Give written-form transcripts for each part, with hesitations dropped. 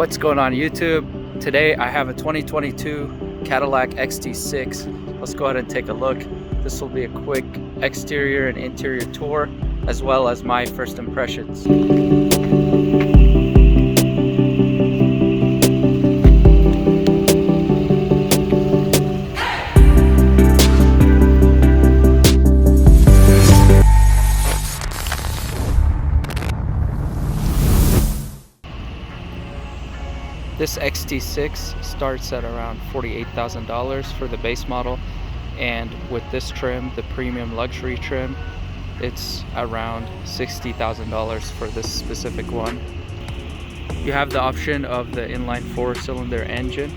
What's going on YouTube? Today I have a 2022 Cadillac XT6. Let's go ahead and take a look. This will be a quick exterior and interior tour, as well as my first impressions. This XT6 starts at around $48,000 for the base model, and with this trim, the premium luxury trim, it's around $60,000 for this specific one. You have the option of the inline 4-cylinder engine,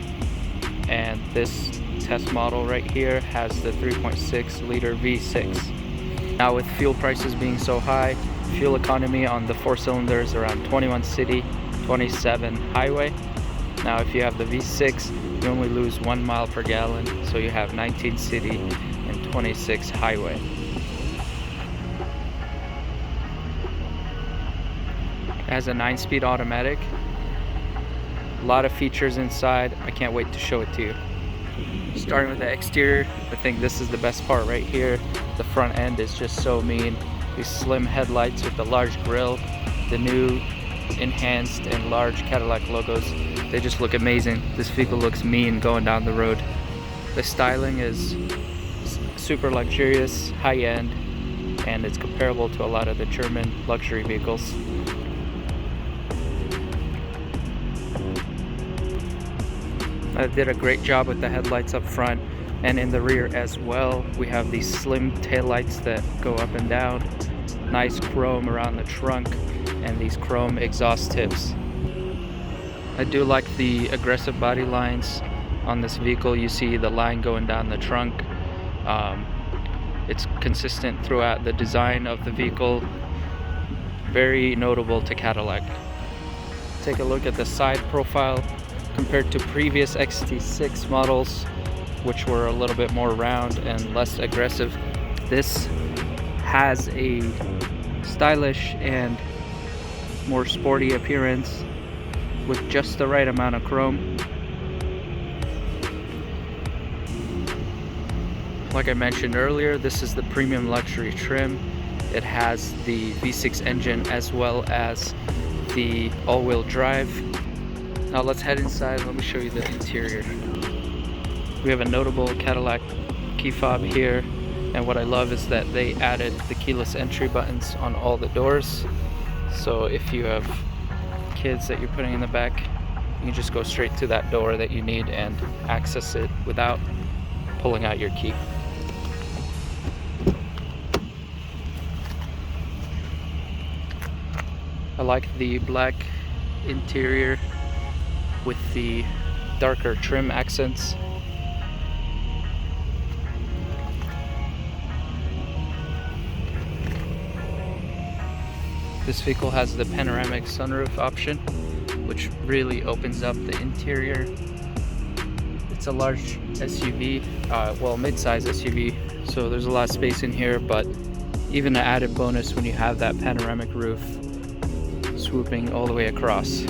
and this test model right here has the 3.6 liter V6. Now with fuel prices being so high, fuel economy on the 4-cylinder is around 21 city, 27 highway. Now if you have the V6, you only lose 1 mile per gallon, so you have 19 city and 26 highway. It has a 9-speed automatic. A lot of features inside. I can't wait to show it to you. Starting with the exterior, I think this is the best part right here. The front end is just so mean. These slim headlights with the large grille, the new enhanced and large Cadillac logos, they just look amazing. This vehicle looks mean going down the road. The styling is super luxurious, high-end, and it's comparable to a lot of the German luxury vehicles. I did a great job with the headlights up front and in the rear as well. We have these slim taillights that go up and down, nice chrome around the trunk, and these chrome exhaust tips. I do like the aggressive body lines on this vehicle. You see the line going down the trunk. It's consistent throughout the design of the vehicle. Very notable to Cadillac. Take a look at the side profile compared to previous XT6 models, which were a little bit more round and less aggressive. This has a stylish and more sporty appearance with just the right amount of chrome. Like I mentioned earlier, this is the premium luxury trim. It has the V6 engine as well as the all-wheel drive. Now let's head inside and let me show you the interior. We have a notable Cadillac key fob here, and what I love is that they added the keyless entry buttons on all the doors. So if you have kids that you're putting in the back, you can just go straight to that door that you need and access it without pulling out your key. I like the black interior with the darker trim accents. This vehicle has the panoramic sunroof option, which really opens up the interior. It's a large SUV, well, mid-size SUV, so there's a lot of space in here, but even an added bonus when you have that panoramic roof swooping all the way across.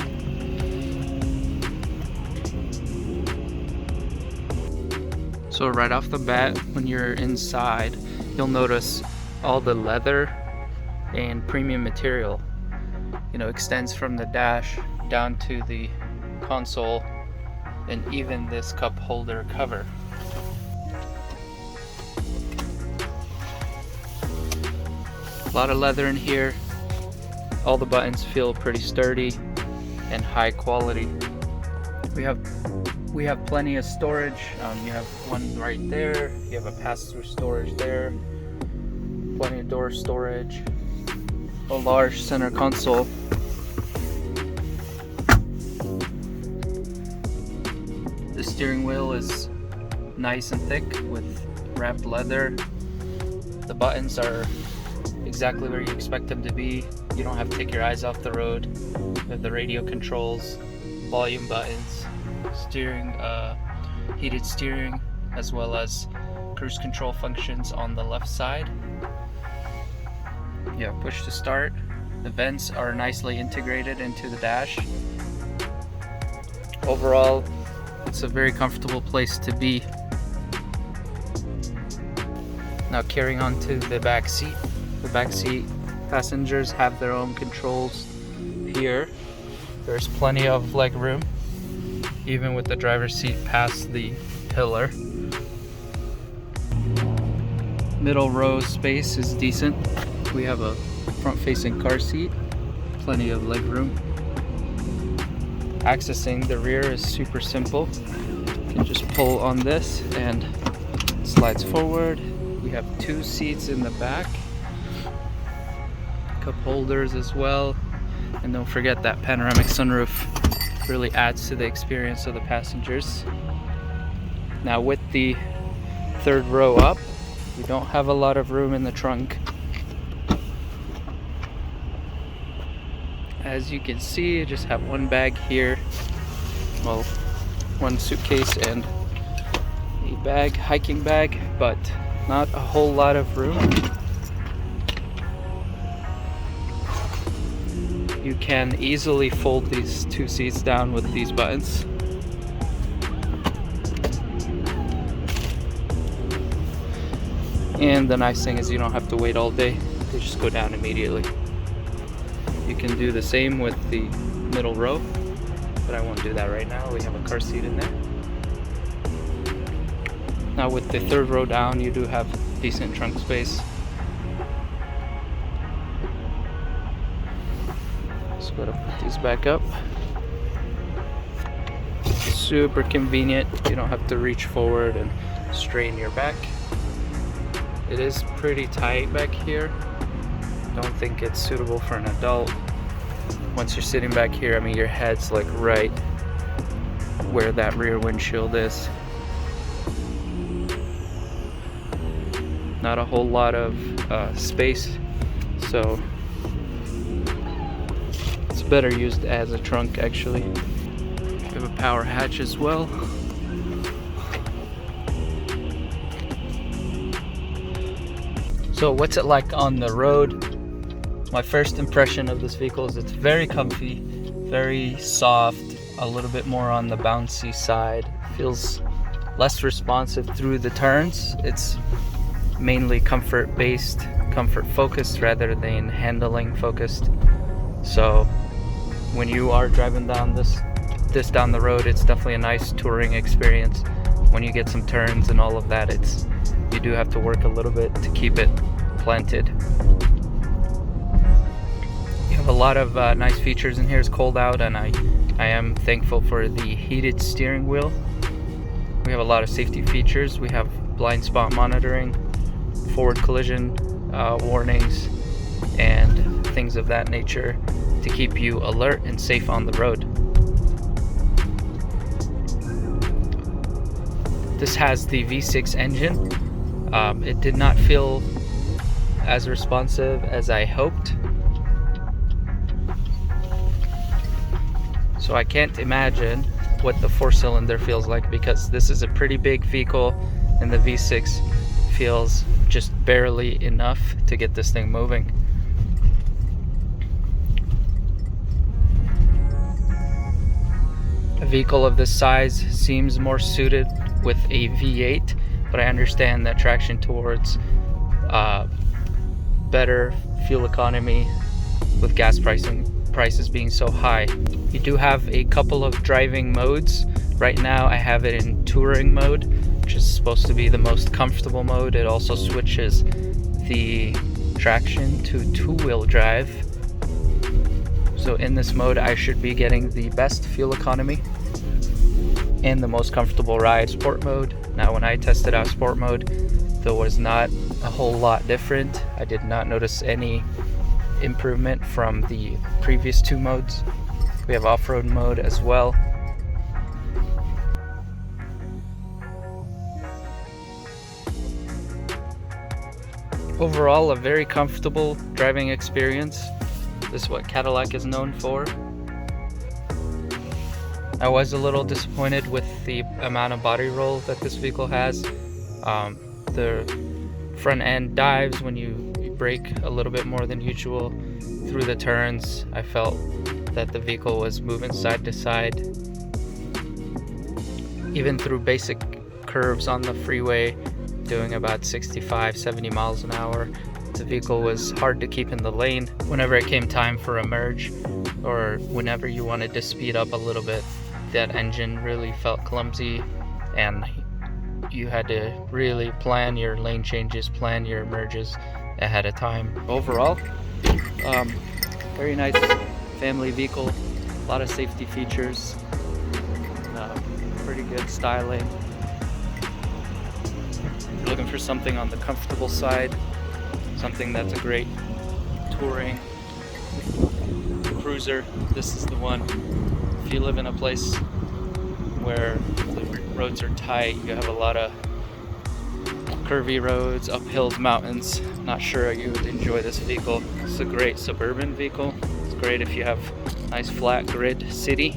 So right off the bat, when you're inside, you'll notice all the leather and premium material, extends from the dash down to the console, and even this cup holder cover. A lot of leather in here. All the buttons feel pretty sturdy and high quality. We have plenty of storage. You have one right there. You have a pass-through storage there. Plenty of door storage. A large center console. The steering wheel is nice and thick with wrapped leather. The buttons are exactly where you expect them to be. You don't have to take your eyes off the road. You have the radio controls, volume buttons, steering, heated steering, as well as cruise control functions on the left side. Yeah, push to start. The vents are nicely integrated into the dash. Overall, it's a very comfortable place to be. Now carrying on to the back seat. The back seat passengers have their own controls here. There's plenty of leg room, even with the driver's seat past the pillar. Middle row space is decent. We have a front-facing car seat, plenty of leg room. Accessing the rear is super simple. You can just pull on this and it slides forward. We have 2 seats in the back, cup holders as well, and don't forget that panoramic sunroof really adds to the experience of the passengers. Now with the 3rd row up, we don't have a lot of room in the trunk. As you can see, I just have 1 bag here, well, 1 suitcase and a bag, hiking bag, but not a whole lot of room. You can easily fold these 2 seats down with these buttons. And the nice thing is you don't have to wait all day, they just go down immediately. You can do the same with the middle row, but I won't do that right now. We have a car seat in there. Now with the 3rd row down, you do have decent trunk space. Just gotta put these back up. Super convenient. You don't have to reach forward and strain your back. It is pretty tight back here. Don't think it's suitable for an adult. Once you're sitting back here, I mean, your head's like right where that rear windshield is. Not a whole lot of space, so it's better used as a trunk actually. We have a power hatch as well. So what's it like on the road? My first impression of this vehicle is it's very comfy, very soft, a little bit more on the bouncy side. Feels less responsive through the turns. It's mainly comfort based, comfort focused rather than handling focused. So when you are driving down this down the road, it's definitely a nice touring experience. When you get some turns and all of that, you do have to work a little bit to keep it planted. You have a lot of nice features in here. It's cold out and I am thankful for the heated steering wheel. We have a lot of safety features. We have blind spot monitoring, forward collision warnings, and things of that nature to keep you alert and safe on the road. This has the V6 engine. It did not feel as responsive as I hoped. So I can't imagine what the 4-cylinder feels like, because this is a pretty big vehicle and the V6 feels just barely enough to get this thing moving. A vehicle of this size seems more suited with a V8, but I understand that traction towards better fuel economy with gas prices being so high. You do have a couple of driving modes. Right now I have it in touring mode, which is supposed to be the most comfortable mode. It also switches the traction to 2-wheel drive. So in this mode I should be getting the best fuel economy and the most comfortable ride. Sport mode. Now when I tested out sport mode, there was not a whole lot different. I did not notice any improvement from the previous 2 modes. We have off-road mode as well. Overall, a very comfortable driving experience. This is what Cadillac is known for. I was a little disappointed with the amount of body roll that this vehicle has. The front end dives when you brake a little bit more than usual through the turns. I felt that the vehicle was moving side to side. even through basic curves on the freeway, doing about 65, 70 miles an hour. The vehicle was hard to keep in the lane. Whenever it came time for a merge, or whenever you wanted to speed up a little bit, that engine really felt clumsy, and you had to really plan your lane changes, plan your merges ahead of time. Overall, very nice family vehicle, a lot of safety features, pretty good styling. You're looking for something on the comfortable side, something that's a great touring cruiser, this is the one. If you live in a place where the roads are tight, you have a lot of curvy roads, uphills, mountains, not sure you would enjoy this vehicle. It's a great suburban vehicle. It's great if you have nice flat grid city,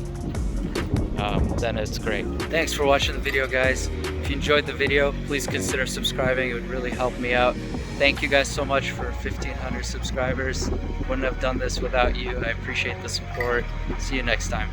then it's great. Thanks for watching the video, guys. If you enjoyed the video, please consider subscribing. It would really help me out. Thank you guys so much for 1,500 subscribers. Wouldn't have done this without you. I appreciate the support. See you next time.